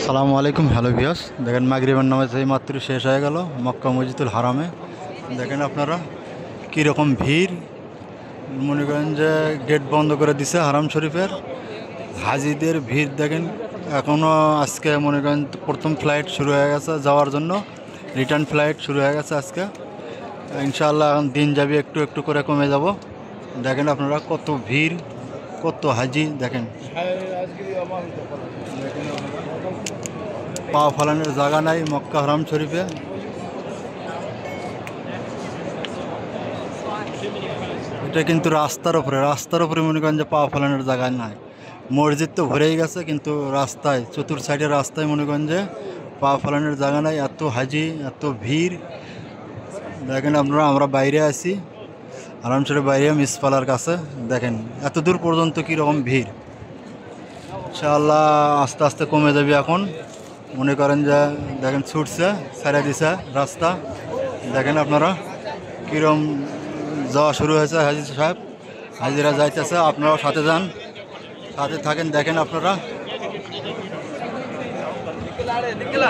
আসসালামু আলাইকুম, hello viewers. দেখেন মাগরিবের নামাজ এই মাত্র শেষ হয়ে গেল মক্কা মসজিদুল হারামে। দেখেন আপনারা কীরকম ভিড়। মনে করেন যে গেট বন্ধ করে দিছে হারাম শরীফের। হাজিদের ভিড় দেখেন। এখনও আজকে মনে করেন প্রথম ফ্লাইট শুরু হয়ে গেছে যাওয়ার জন্য, রিটার্ন ফ্লাইট শুরু হয়ে গেছে আজকে। ইনশাআল্লাহ এখন দিন যাবে একটু একটু করে কমে যাব। দেখেন আপনারা কত ভিড়, কত হাজি। দেখেন পা ফালানোর জায়গা নাই মক্কা হারাম শরীফে। এটা কিন্তু রাস্তার উপরে মনে করেন যে পা ফালানোর জায়গা নাই। মসজিদ তো ভরেই গেছে, কিন্তু রাস্তায় চতুর সাইডের রাস্তায় মনে করেন যে পা ফালানোর জায়গা নাই। এত হাজি, এত ভিড়। দেখেন আপনারা, আমরা বাইরে আছি হারাম শরীফ বাইরে মিসফালার কাছে। দেখেন এত দূর পর্যন্ত কীরকম ভিড়। ইনশাআল্লাহ আস্তে আস্তে কমে যাবে এখন। মনে করেন যে দেখেন ছুটছে, ছেড়ে দিছে রাস্তা। দেখেন আপনারা কীরকম যাওয়া শুরু হয়েছে। হাজি সাহেব, হাজিরা যাইতেছে, আপনারাও সাথে যান, সাথে থাকেন। দেখেন আপনারা